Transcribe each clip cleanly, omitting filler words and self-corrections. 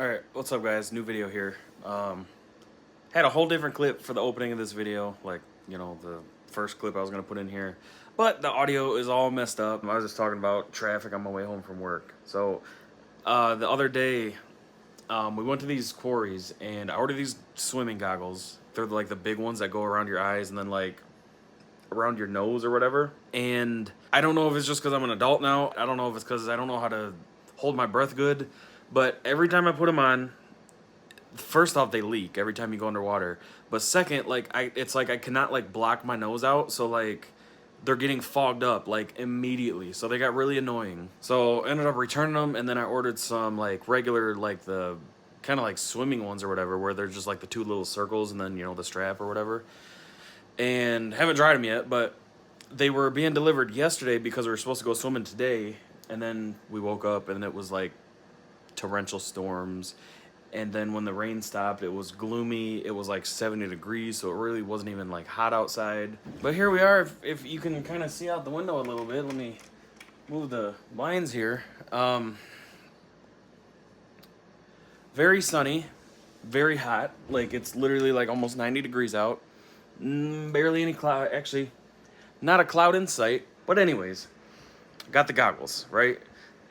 Alright, what's up guys? New video here. Had a whole different clip for the opening of this video, like, the first clip I was going to put in here. But the audio is all messed up. I was just talking about traffic on my way home from work. So, the other day, we went to these quarries, and I ordered these swimming goggles. They're like the big ones that go around your eyes and then like around your nose or whatever. And I don't know if it's just because I'm an adult now. I don't know if it's because I don't know how to hold my breath good. But every time I put them on, first off, they leak every time you go underwater. But second, it's like I cannot like block my nose out, so like they're getting fogged up like immediately. So they got really annoying. So I ended up returning them, and then I ordered some like regular, like the kind of like swimming ones or whatever, where they're just like the two little circles and then the strap or whatever. And haven't tried them yet, but they were being delivered yesterday because we were supposed to go swimming today, and then we woke up and it was like torrential storms. And then when the rain stopped, it was gloomy. It was like 70 degrees, so it really wasn't even like hot outside. But here we are. If you can kind of see out the window a little bit, let me move the blinds here. Very sunny, very hot. Like it's literally like almost 90 degrees out. Barely any cloud. Actually, not a cloud in sight. But anyways, got the goggles, right?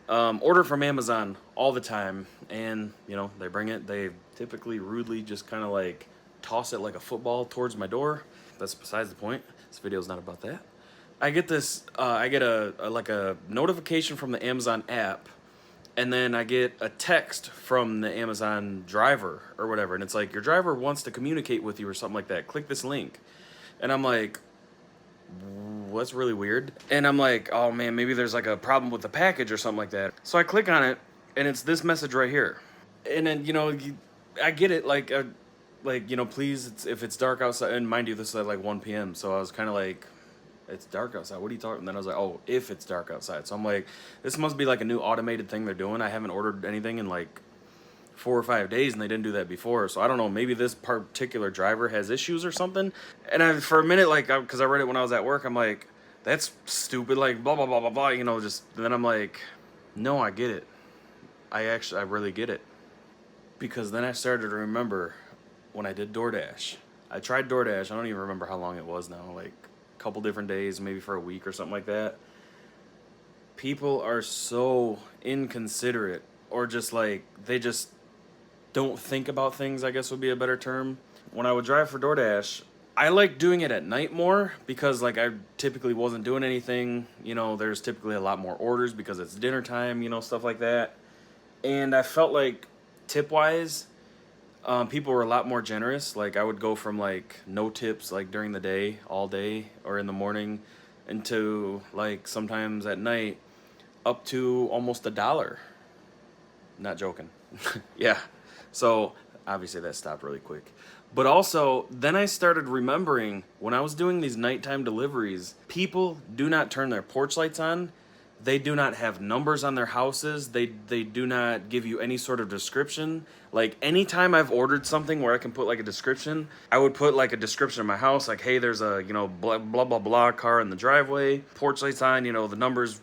Order from Amazon all the time, and they bring it. They typically rudely just kind of like toss it like a football towards my door. That's besides the point. This video is not about that. I get this. I get a notification from the Amazon app, and then I get a text from the Amazon driver or whatever, and it's like, your driver wants to communicate with you or something like that. Click this link, and I'm like, what's really weird? And I'm like, oh man, maybe there's like a problem with the package or something like that. So I click on it, and it's this message right here. And then I get it, please, if it's dark outside, and mind you, this is at like 1 p.m. So I was kind of like, it's dark outside, what are you talking? And then I was like, oh, if it's dark outside. So I'm like, this must be like a new automated thing they're doing. I haven't ordered anything in like 4 or 5 days, and they didn't do that before. So I don't know, maybe this particular driver has issues or something. And for a minute, like, because I read it when I was at work, I'm like, that's stupid, like blah blah blah blah blah, just. And then I'm like, no, I get it. I really get it. Because then I started to remember when I did DoorDash. I tried DoorDash. I don't even remember how long it was now, like a couple different days, maybe for a week or something like that. People are so inconsiderate, or just like they just don't think about things, I guess would be a better term. When I would drive for DoorDash, I like doing it at night more because like I typically wasn't doing anything. There's typically a lot more orders because it's dinner time, stuff like that. And I felt like tip-wise, people were a lot more generous. Like I would go from like no tips like during the day, all day, or in the morning, into like sometimes at night up to almost $1. Not joking. Yeah. So obviously that stopped really quick. But also, then I started remembering when I was doing these nighttime deliveries, people do not turn their porch lights on. They do not have numbers on their houses. They do not give you any sort of description. Like anytime I've ordered something where I can put like a description, I would put like a description of my house, like, hey, there's a blah blah blah blah car in the driveway, porch lights on, the numbers.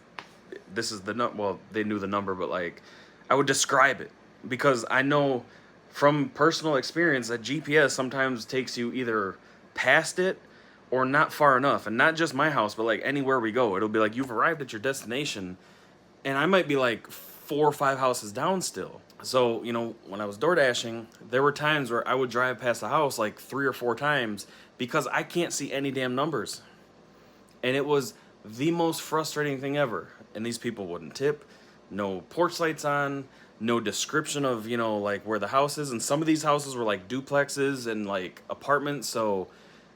This is the well, they knew the number, but like I would describe it because I know from personal experience that GPS sometimes takes you either past it or not far enough. And not just my house, but like anywhere we go, it'll be like, you've arrived at your destination, and I might be like 4 or 5 houses down still. So when I was door dashing, there were times where I would drive past the house like 3 or 4 times because I can't see any damn numbers. And it was the most frustrating thing ever. And these people wouldn't tip, no porch lights on, no description of like where the house is. And some of these houses were like duplexes and like apartments, so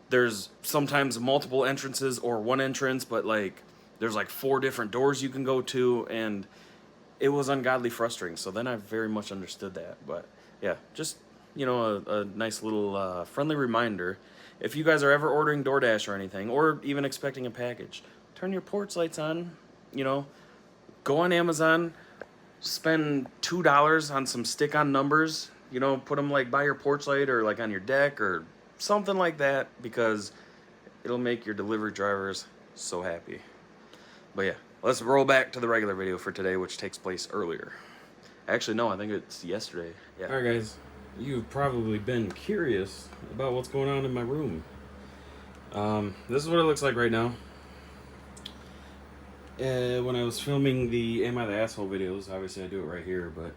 there's sometimes multiple entrances or one entrance, but like there's like 4 different doors you can go to, and it was ungodly frustrating. So then I very much understood that. But yeah, just a nice little friendly reminder, if you guys are ever ordering DoorDash or anything, or even expecting a package, turn your porch lights on. Go on Amazon, spend $2 on some stick-on numbers, put them like by your porch light or like on your deck or something like that, because it'll make your delivery drivers so happy. But yeah, let's roll back to the regular video for today, which takes place earlier. Actually, no, I think it's yesterday. Yeah. Alright guys, you've probably been curious about what's going on in my room. This is what it looks like right now. When I was filming the Am I the Asshole videos, obviously I do it right here, but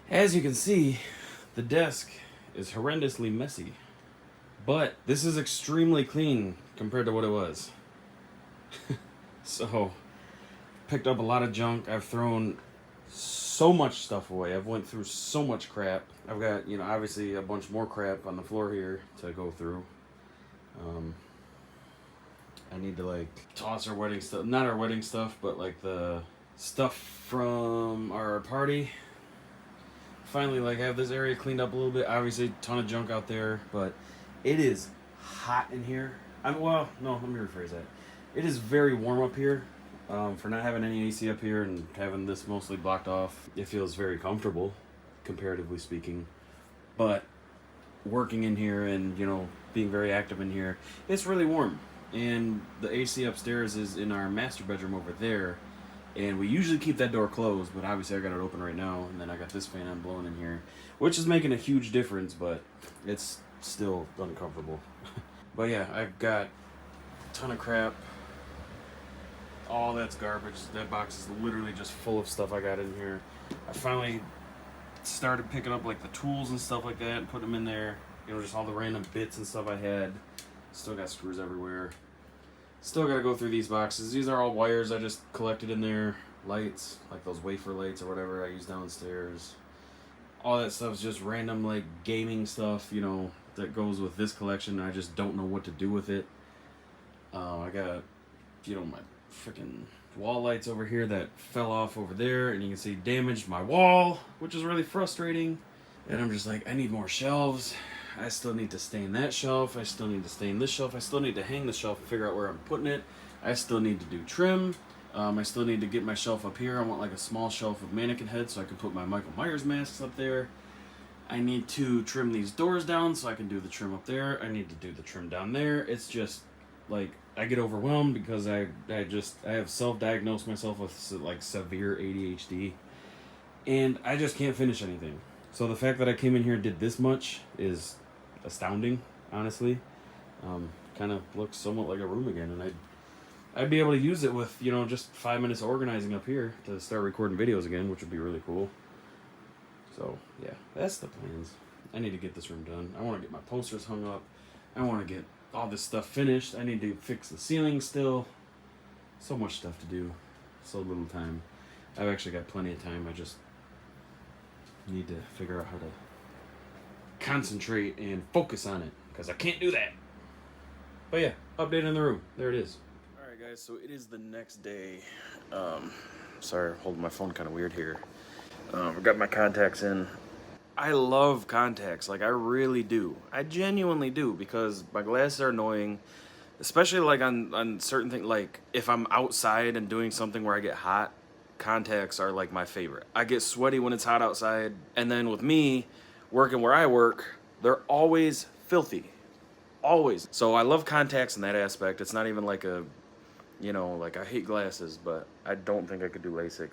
as you can see, the desk is horrendously messy. But this is extremely clean compared to what it was. So, picked up a lot of junk. I've thrown so much stuff away. I've went through so much crap. I've got, you know, obviously a bunch more crap on the floor here to go through. I need to like toss our wedding stuff, not our wedding stuff, but like the stuff from our party. Finally, like, have this area cleaned up a little bit. Obviously, a ton of junk out there, but it is hot in here. Well, no, let me rephrase that. It is very warm up here. For not having any AC up here and having this mostly blocked off, it feels very comfortable, comparatively speaking. But working in here and, you know, being very active in here, it's really warm. And the AC upstairs is in our master bedroom over there. And we usually keep that door closed, but obviously I got it open right now. And then I got this fan I'm blowing in here, which is making a huge difference, but it's still uncomfortable. But yeah, I've got a ton of crap. All that's garbage. That box is literally just full of stuff I got in here. I finally started picking up like the tools and stuff like that and put them in there. You know, just all the random bits and stuff I had. Still got screws everywhere. Still gotta go through these boxes. These are all wires I just collected in there. Lights, like those wafer lights or whatever I use downstairs. All that stuff's just random like gaming stuff, you know, that goes with this collection. I just don't know what to do with it. I got, you know, my freaking wall lights over here that fell off over there, and you can see damaged my wall, which is really frustrating. And I'm just like, I need more shelves. I still need to stain that shelf. I still need to stain this shelf. I still need to hang the shelf and figure out where I'm putting it. I still need to do trim. I still need to get my shelf up here. I want like a small shelf with mannequin heads so I can put my Michael Myers masks up there. I need to trim these doors down so I can do the trim up there. I need to do the trim down there. It's just like I get overwhelmed because I have self-diagnosed myself with like severe ADHD, and I just can't finish anything. So the fact that I came in here and did this much is astounding, honestly. Kind of looks somewhat like a room again, and I'd be able to use it with, you know, just 5 minutes of organizing up here to start recording videos again, which would be really cool. So yeah, that's the plans. I need to get this room done. I want to get my posters hung up. I want to get all this stuff finished. I need to fix the ceiling still. So much stuff to do. So little time. I've actually got plenty of time. I just need to figure out how to concentrate and focus on it, because I can't do that. But yeah, update in the room. There it is. Alright guys, so it is the next day. Sorry, holding my phone kind of weird here. I've got my contacts in. I love contacts, like I really do. I genuinely do, because my glasses are annoying, especially like on certain things, like if I'm outside and doing something where I get hot, contacts are like my favorite. I get sweaty when it's hot outside, and then with me, working where I work, they're always filthy. Always. So I love contacts in that aspect. It's not even like a, you know, like I hate glasses, but I don't think I could do LASIK.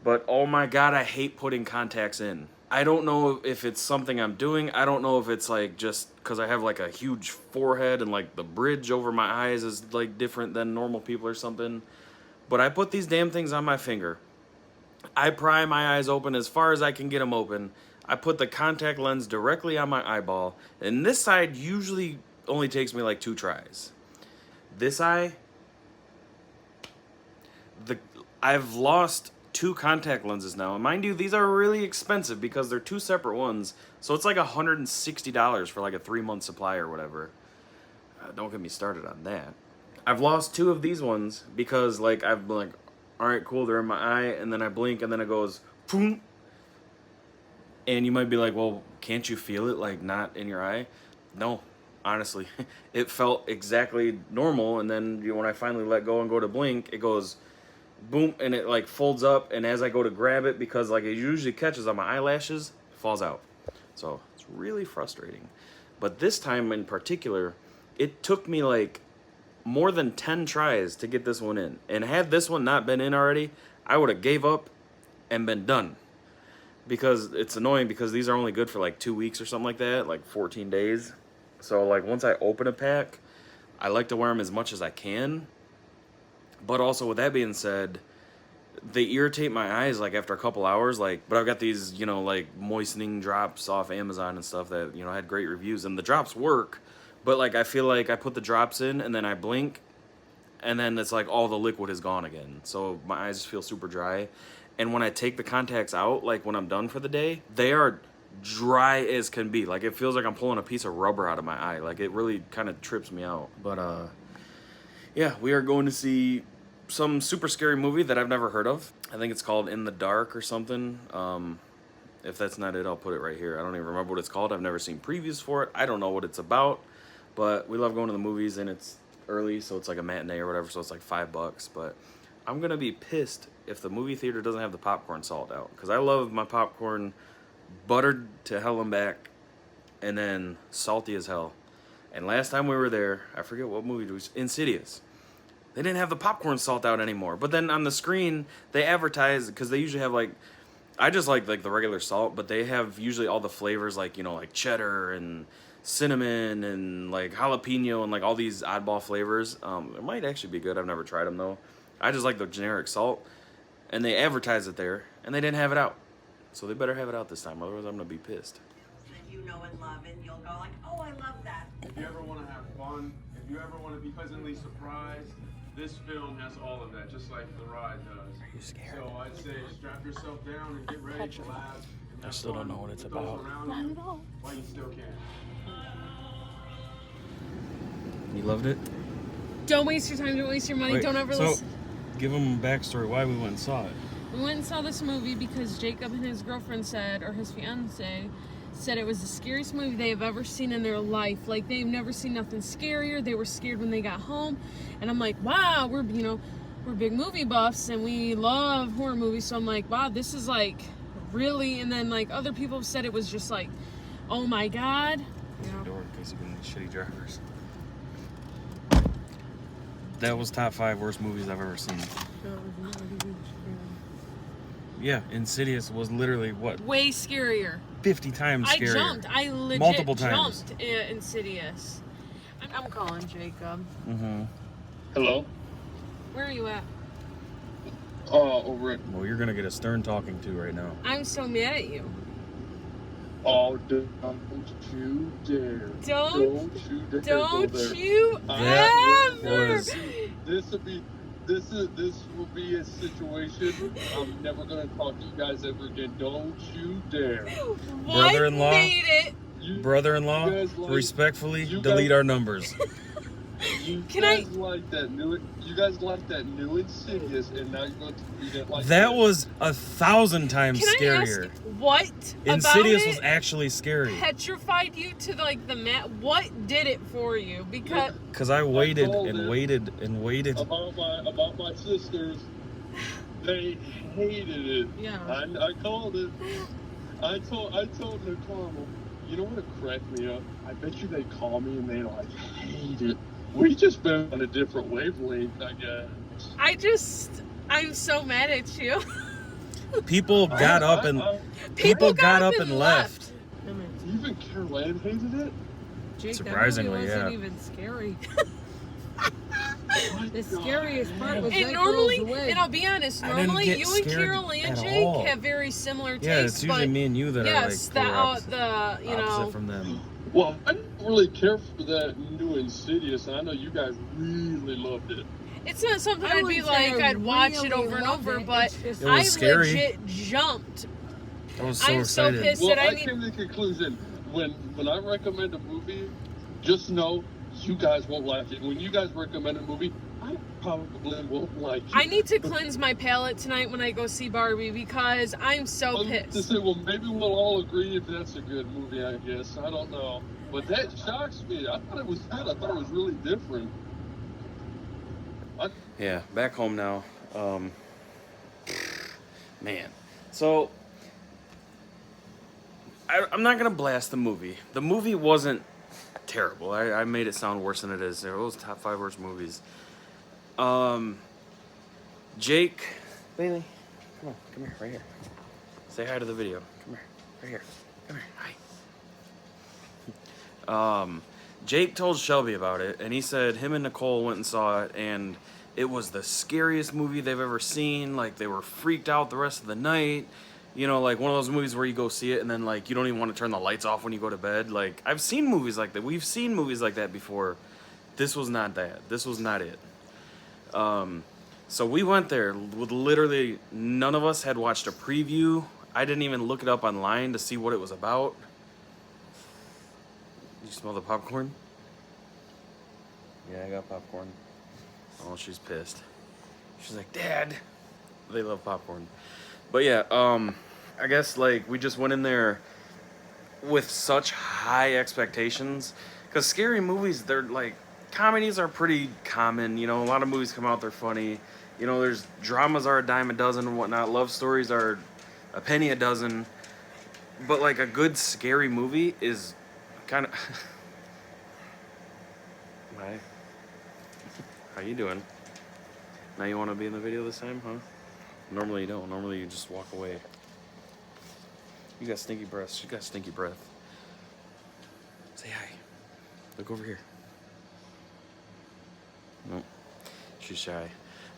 But oh my God, I hate putting contacts in. I don't know if it's something I'm doing. I don't know if it's like just because I have like a huge forehead and like the bridge over my eyes is like different than normal people or something. But I put these damn things on my finger. I pry my eyes open as far as I can get them open. I put the contact lens directly on my eyeball. And this side usually only takes me like 2 tries. This eye, I've lost 2 contact lenses now. And mind you, these are really expensive because they're 2 separate ones. So it's like $160 for like a 3-month supply or whatever. Don't get me started on that. I've lost 2 of these ones because like I've been like, all right, cool, they're in my eye, and then I blink and then it goes, boom. And you might be like, well, can't you feel it like not in your eye? No, honestly. It felt exactly normal, and then when I finally let go and go to blink, it goes boom, and it like folds up, and as I go to grab it, because like it usually catches on my eyelashes, it falls out. So it's really frustrating. But this time in particular, it took me like more than 10 tries to get this one in. And had this one not been in already, I would have gave up and been done. because it's annoying because these are only good for like 2 weeks or something like that, like 14 days. So like once I open a pack, I like to wear them as much as I can. But also with that being said, they irritate my eyes like after a couple hours. Like, but I've got these, you know, like moistening drops off Amazon and stuff that, you know, had great reviews, and the drops work. But like I feel like I put the drops in and then I blink, and then it's like all the liquid is gone again. So my eyes feel super dry. And when I take the contacts out, like when I'm done for the day, they are dry as can be. Like it feels like I'm pulling a piece of rubber out of my eye. Like it really kind of trips me out. But yeah, we are going to see some super scary movie that I've never heard of. I think it's called In the Dark or something. If that's not it, I'll put it right here. I don't even remember what it's called. I've never seen previews for it. I don't know what it's about. But we love going to the movies, and it's early, so it's like a matinee or whatever, so it's like $5. But I'm going to be pissed if the movie theater doesn't have the popcorn salt out. Because I love my popcorn buttered to hell and back, and then salty as hell. And last time we were there, I forget what movie it was, Insidious. They didn't have the popcorn salt out anymore. But then on the screen, they advertise, because they usually have like, I just like the regular salt, but they have usually all the flavors like, you know, like cheddar and cinnamon and like jalapeno and like all these oddball flavors. It might actually be good. I've never tried them though. I just like the generic salt, and they advertise it there, and they didn't have it out. So they better have it out this time, otherwise I'm gonna be pissed. That you know and love, and you'll go like, oh, I love that. If you ever want to have fun, if you ever want to be pleasantly surprised, this film has all of that, just like the ride does. You scared? So I'd say strap yourself down and get ready to laugh. And have still don't know fun what it's with those about. around Not you at all. while you still can. You loved it? Don't waste your time. Don't waste your money. Wait, Don't ever so, listen. give them a backstory why we went and saw it. We went and saw this movie because Jacob and his girlfriend said, or his fiance, said it was the scariest movie they have ever seen in their life. Like, they've never seen nothing scarier. They were scared when they got home. And I'm like, wow, we're big movie buffs and we love horror movies. So I'm like, wow, this is like really. And then like other people have said it was just like, oh my God. You know? Door in case you've been shitty drivers. That was top 5 worst movies I've ever seen. Yeah, Insidious was literally what? Way scarier. 50 times I scarier. jumped. I legit Multiple times. jumped Insidious. I'm calling Jacob. Mm-hmm. Hello? Where are you at? Over at... Well, you're gonna get a stern talking to right now. I'm so mad at you. Oh, don't you dare. Don't you dare Don't go there. you That ever! was- This will be a situation I'm never gonna talk to you guys ever again. Don't you dare. What Brother-in-law? made it? Brother-in-law, You guys like- respectfully, you delete guys- our numbers. You Can guys like that new Insidious, and now you're going to read it like That was 1,000 times Can I scarier. ask what Insidious about was it actually scary. petrified you to like the mat? What did it for you? Because Because I waited told and it. waited and waited. about my sisters. They hated it. yeah, I called it. I told Nicole, you know what cracked me up? I bet you they call me and they like hate it. We just been on a different wavelength, I guess. I'm so mad at you. People got up and people got up and left. Even Caroline hated it. Jake, Surprisingly, that movie yeah. wasn't even scary. The scariest part was And that normally, girl's wig. and I'll be honest, I didn't normally get you and scared Carol and at Jake all. have very similar tastes. Yeah, it's usually but me and you that yes, are like polar that you opposite know. from them. Well, I didn't really care for that new Insidious, and I know you guys really loved it. It's not something I I'd be wouldn't say like I I'd watch it really over and loved over, it, but it's just- It was I scary. legit jumped. I was so I'm so excited. pissed. Well, Said I I need- came to the conclusion when I recommend a movie, just know you guys won't like it. When you guys recommend a movie, I probably won't like it. I need to cleanse my palate tonight when I go see Barbie because I'm so To pissed. say, well, maybe we'll all agree if that's a good movie. I guess I don't know, but that shocks me. I thought it was good. I thought it was really different. Yeah, back home now. Man. So, I'm not going to blast the movie. The movie wasn't terrible. I made it sound worse than it is. It was top 5 worst movies. Jake. Bailey, come here, right here. Say hi to the video. Right here. Come here. Hi. Jake told Shelby about it, and he said him and Nicole went and saw it, and it was the scariest movie they've ever seen. Like, they were freaked out the rest of the night. You know, like one of those movies where you go see it and then, like, you don't even want to turn the lights off when you go to bed. Like, I've seen movies like that. We've seen movies like that before. This was not that. This was not it. So we went there with literally none of us had watched a preview. I didn't even look it up online to see what it was about. You smell the popcorn? Yeah, I got popcorn. Oh, she's pissed. She's like, Dad. They love popcorn. But yeah, I guess like we just went in there with such high expectations. Because scary movies, they're like, comedies are pretty common. You know, a lot of movies come out, they're funny. You know, there's dramas are a dime a dozen and whatnot. Love stories are a penny a dozen. But like a good scary movie is kind of... Hi. How you doing? Now you want to be in the video this time, huh? Normally you don't. Normally you just walk away. You got stinky breath. She got stinky breath. Say hi. Look over here. Nope. She's shy.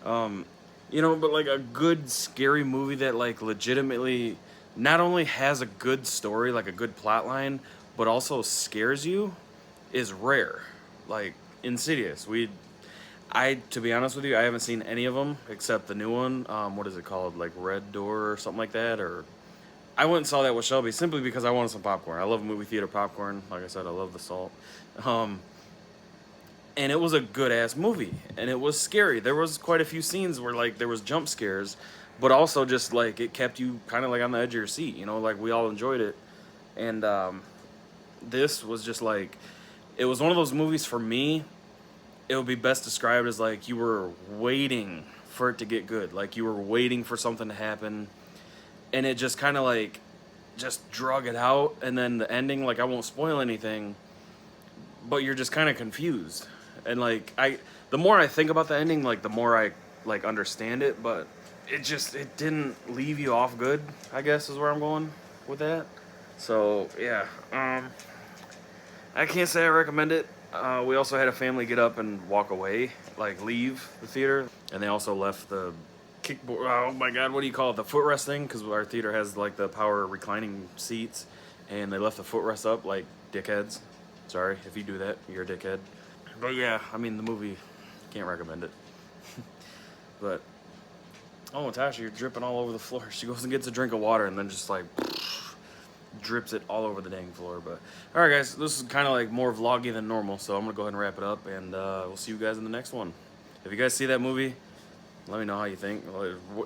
You know, but like a good scary movie that like legitimately not only has a good story, like a good plot line, but also scares you is rare. Like Insidious. To be honest with you, I haven't seen any of them except the new one. What is it called? Like Red Door or something like that? Or I went and saw that with Shelby simply because I wanted some popcorn. I love movie theater popcorn. Like I said, I love the salt. And it was a good-ass movie. And it was scary. There was quite a few scenes where, like, there was jump scares. But also just, like, it kept you kind of, like, on the edge of your seat. You know, like, we all enjoyed it. And this was just, like... It was one of those movies for me... It would be best described as, like, you were waiting for it to get good. Like, you were waiting for something to happen. And it just kind of, like... Just drug it out. And then the ending, like, I won't spoil anything. But you're just kind of confused. And like the more I think about the ending, like the more I like understand it, but it didn't leave you off good, I guess is where I'm going with that. So yeah, I can't say I recommend it. We also had a family get up and walk away, like leave the theater, and they also left the kickboard. Oh my God, what do you call it? The footrest thing, because our theater has like the power reclining seats, and they left the footrest up like dickheads. Sorry if you do that, you're a dickhead. But yeah, I mean, the movie, can't recommend it. But, oh, Tasha, you're dripping all over the floor. She goes and gets a drink of water and then just like drips it all over the dang floor. But, all right, guys, this is kind of like more vloggy than normal, so I'm going to go ahead and wrap it up, and we'll see you guys in the next one. If you guys see that movie, let me know how you think,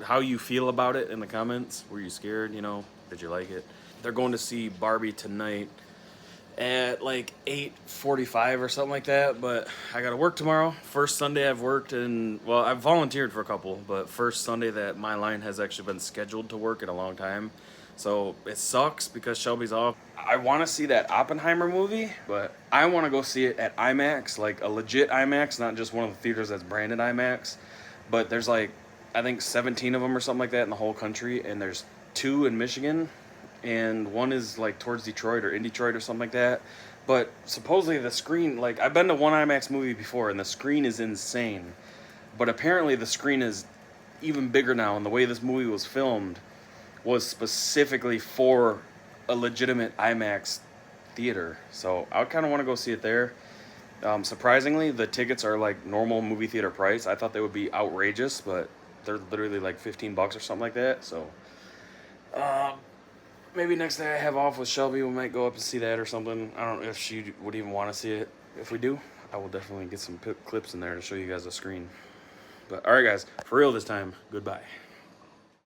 how you feel about it in the comments. Were you scared, you know? Did you like it? They're going to see Barbie tonight at like 8:45 or something like that, but I gotta work tomorrow. First Sunday I've worked in, well, I've volunteered for a couple, but first Sunday that my line has actually been scheduled to work in a long time. So it sucks because Shelby's off. I want to see that Oppenheimer movie, but I want to go see it at IMAX, like a legit IMAX, not just one of the theaters that's branded IMAX. But there's like, I think 17 of them or something like that in the whole country, and there's 2 in Michigan. And one is like towards Detroit or in Detroit or something like that. But supposedly the screen, like I've been to one IMAX movie before and the screen is insane. But apparently the screen is even bigger now, and the way this movie was filmed was specifically for a legitimate IMAX theater. So I kind of want to go see it there. Surprisingly, the tickets are like normal movie theater price. I thought they would be outrageous, but they're literally like $15 or something like that. So maybe next day I have off with Shelby, we might go up and see that or something. I don't know if she would even want to see it. If we do, I will definitely get some clips in there to show you guys the screen. But all right, guys, for real this time, goodbye.